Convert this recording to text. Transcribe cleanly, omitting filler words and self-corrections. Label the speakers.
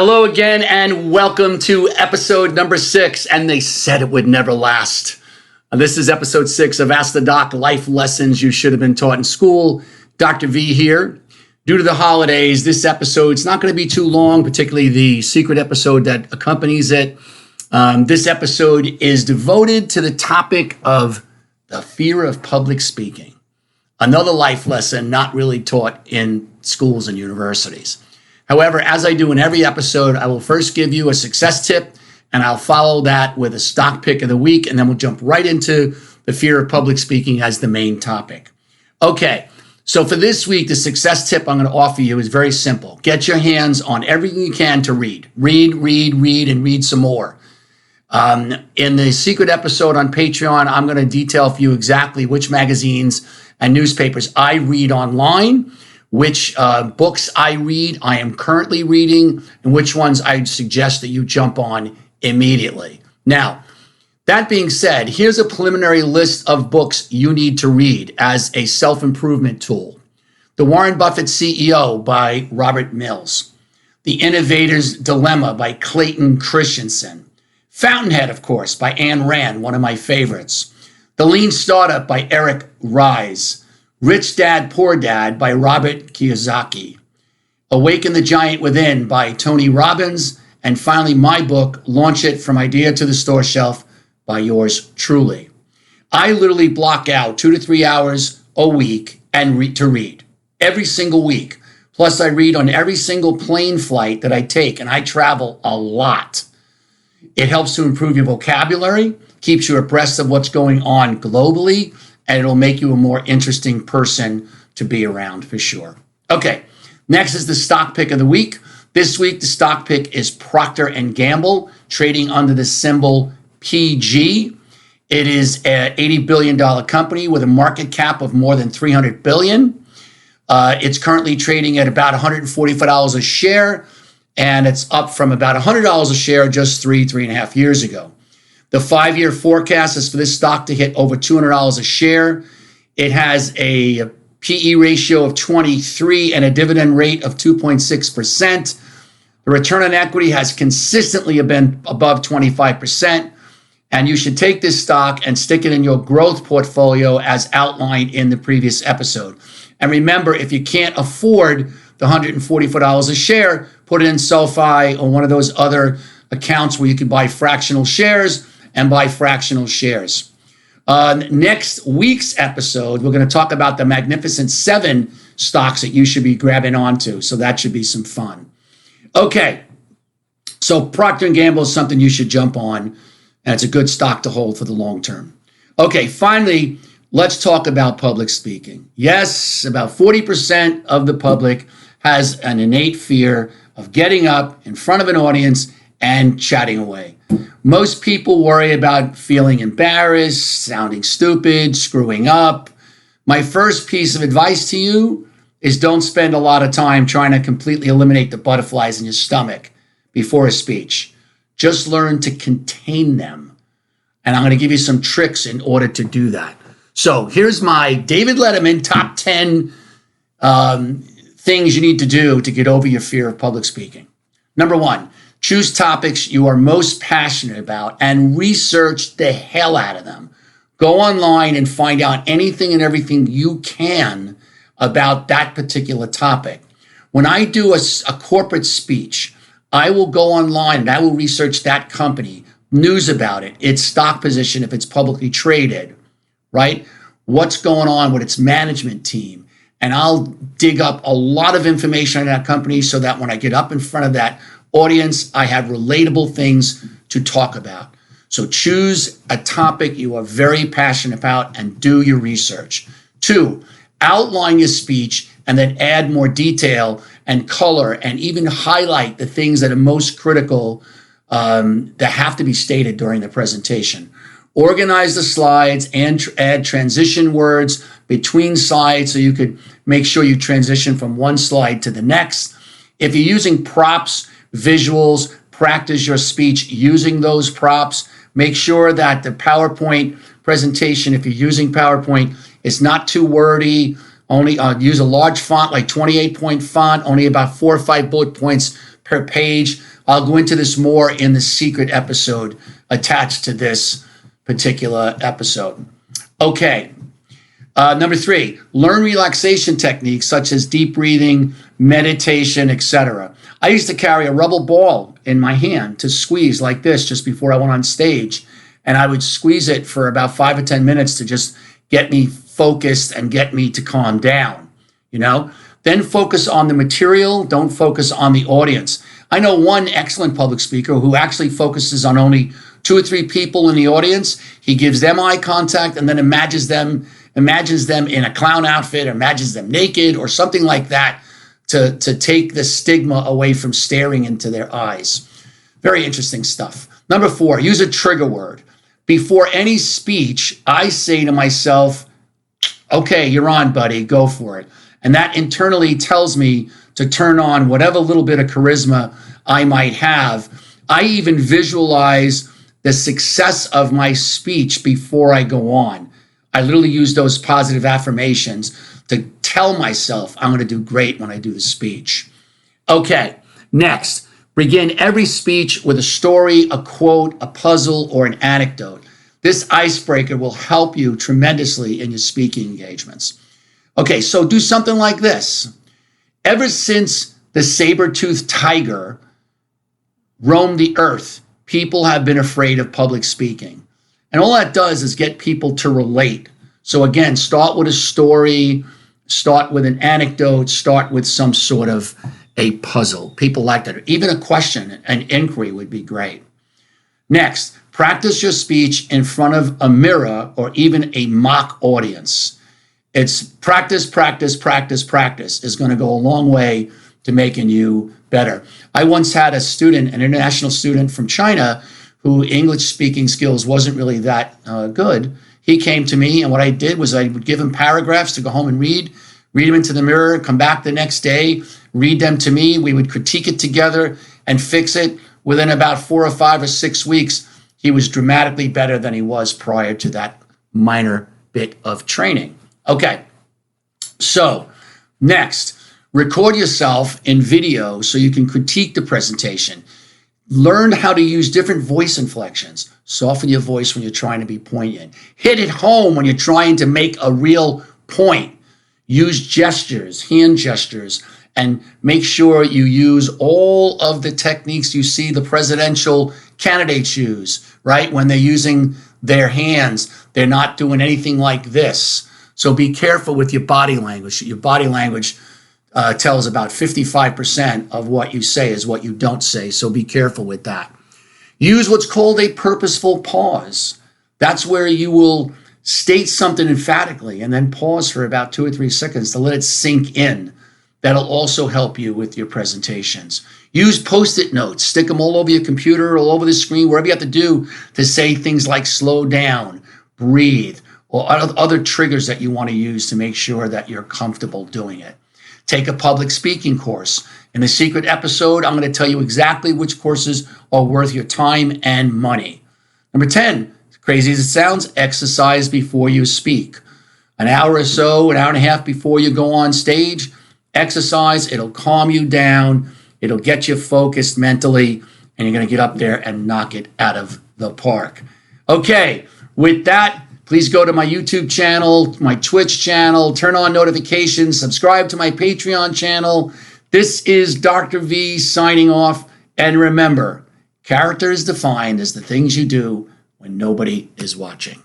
Speaker 1: Hello again and welcome to episode number 6. And they said it would never last. This is episode 6 of Ask the Doc, Life Lessons You Should Have Been Taught in School. Dr. V here. Due to the holidays, this episode's not going to be too long, particularly the secret episode that accompanies it. This episode is devoted to the topic of the fear of public speaking. Another life lesson not really taught in schools and universities. However, as I do in every episode, I will first give you a success tip, and I'll follow that with a stock pick of the week, and then we'll jump right into the fear of public speaking as the main topic. Okay, so for this week, the success tip I'm going to offer you is very simple. Get your hands on everything you can to read. Read, and read some more. In the secret episode on Patreon, I'm going to detail for you exactly which magazines and newspapers I read online, which books I read, I am currently reading, and which ones I suggest that you jump on immediately. Now, that being said, here's a preliminary list of books you need to read as a self-improvement tool. The Warren Buffett CEO by Robert Mills. The Innovator's Dilemma by Clayton Christensen. Fountainhead, of course, by Ayn Rand, one of my favorites. The Lean Startup by Eric Ries. Rich Dad, Poor Dad by Robert Kiyosaki. Awaken the Giant Within by Tony Robbins. And finally, my book, Launch It From Idea to the Store Shelf by yours truly. I literally block out 2 to 3 hours a week and to read every single week. Plus, I read on every single plane flight that I take, and I travel a lot. It helps to improve your vocabulary, keeps you abreast of what's going on globally, and it'll make you a more interesting person to be around for sure. Okay, next is the stock pick of the week. This week, the stock pick is Procter & Gamble, trading under the symbol PG. It is an $80 billion company with a market cap of more than $300 billion. It's currently trading at about $144 a share, and it's up from about $100 a share just three and a half years ago. The 5-year forecast is for this stock to hit over $200 a share. It has a PE ratio of 23 and a dividend rate of 2.6%. The return on equity has consistently been above 25%. And you should take this stock and stick it in your growth portfolio as outlined in the previous episode. And remember, if you can't afford the $144 a share, put it in SoFi or one of those other accounts where you can buy fractional shares and buy fractional shares. Next week's episode, we're going to talk about the Magnificent 7 stocks that you should be grabbing onto. So that should be some fun. Okay, so Procter & Gamble is something you should jump on, and it's a good stock to hold for the long term. Okay, finally, let's talk about public speaking. Yes, about 40% of the public has an innate fear of getting up in front of an audience and chatting away. Most people worry about feeling embarrassed, sounding stupid, screwing up. My first piece of advice to you is don't spend a lot of time trying to completely eliminate the butterflies in your stomach before a speech. Just learn to contain them. And I'm going to give you some tricks in order to do that. So here's my David Letterman top 10 things you need to do to get over your fear of public speaking. Number 1, choose topics you are most passionate about and research the hell out of them. Go online and find out anything and everything you can about that particular topic. When I do a corporate speech, I will go online and I will research that company, news about it, its stock position if it's publicly traded, right? What's going on with its management team. And I'll dig up a lot of information on that company so that when I get up in front of that audience, I have relatable things to talk about. So choose a topic you are very passionate about and do your research. 2, outline your speech and then add more detail and color and even highlight the things that are most critical that have to be stated during the presentation. Organize the slides and add transition words between slides so you could make sure you transition from one slide to the next. If you're using props, visuals, practice your speech using those props. Make sure that the PowerPoint presentation, if you're using PowerPoint, is not too wordy. Only use a large font like 28-point font, only about 4 or 5 bullet points per page. I'll go into this more in the secret episode attached to this particular episode. Okay. Number 3, learn relaxation techniques such as deep breathing, meditation, etc. I used to carry a rubber ball in my hand to squeeze like this just before I went on stage. And I would squeeze it for about 5 or 10 minutes to just get me focused and get me to calm down, Then focus on the material, don't focus on the audience. I know one excellent public speaker who actually focuses on only 2 or 3 people in the audience. He gives them eye contact and then imagines them in a clown outfit, or imagines them naked or something like that to take the stigma away from staring into their eyes. Very interesting stuff. Number 4, use a trigger word. Before any speech, I say to myself, okay, you're on, buddy, go for it. And that internally tells me to turn on whatever little bit of charisma I might have. I even visualize the success of my speech before I go on. I literally use those positive affirmations to tell myself I'm going to do great when I do the speech. Okay, next, begin every speech with a story, a quote, a puzzle, or an anecdote. This icebreaker will help you tremendously in your speaking engagements. Okay, so do something like this. Ever since the saber-toothed tiger roamed the earth, people have been afraid of public speaking. And all that does is get people to relate. So again, start with a story, start with an anecdote, start with some sort of a puzzle. People like that. Even a question, an inquiry would be great. Next, practice your speech in front of a mirror or even a mock audience. It's practice, practice, practice, practice is going to go a long way to making you better. I once had a student, an international student from China, who English speaking skills wasn't really that good. He came to me, and what I did was I would give him paragraphs to go home and read them into the mirror, come back the next day, read them to me. We would critique it together and fix it. Within about 4 or 5 or 6 weeks, he was dramatically better than he was prior to that minor bit of training. Okay, so next, record yourself in video so you can critique the presentation. Learn how to use different voice inflections. Soften your voice when you're trying to be poignant. Hit it home when you're trying to make a real point. Use gestures, hand gestures, and make sure you use all of the techniques you see the presidential candidates use, right? When they're using their hands, they're not doing anything like this. So be careful with your body language. Your body language tells about 55% of what you say is what you don't say, so be careful with that. Use what's called a purposeful pause. That's where you will state something emphatically and then pause for about 2 or 3 seconds to let it sink in. That'll also help you with your presentations. Use Post-it notes. Stick them all over your computer, all over the screen, wherever you have to do to say things like slow down, breathe, or other triggers that you want to use to make sure that you're comfortable doing it. Take a public speaking course. In the secret episode, I'm going to tell you exactly which courses are worth your time and money. Number 10, crazy as it sounds, exercise before you speak. An hour or so, an hour and a half before you go on stage, exercise. It'll calm you down. It'll get you focused mentally, and you're going to get up there and knock it out of the park. Okay, with that, please go to my YouTube channel, my Twitch channel, turn on notifications, subscribe to my Patreon channel. This is Dr. V signing off. And remember, character is defined as the things you do when nobody is watching.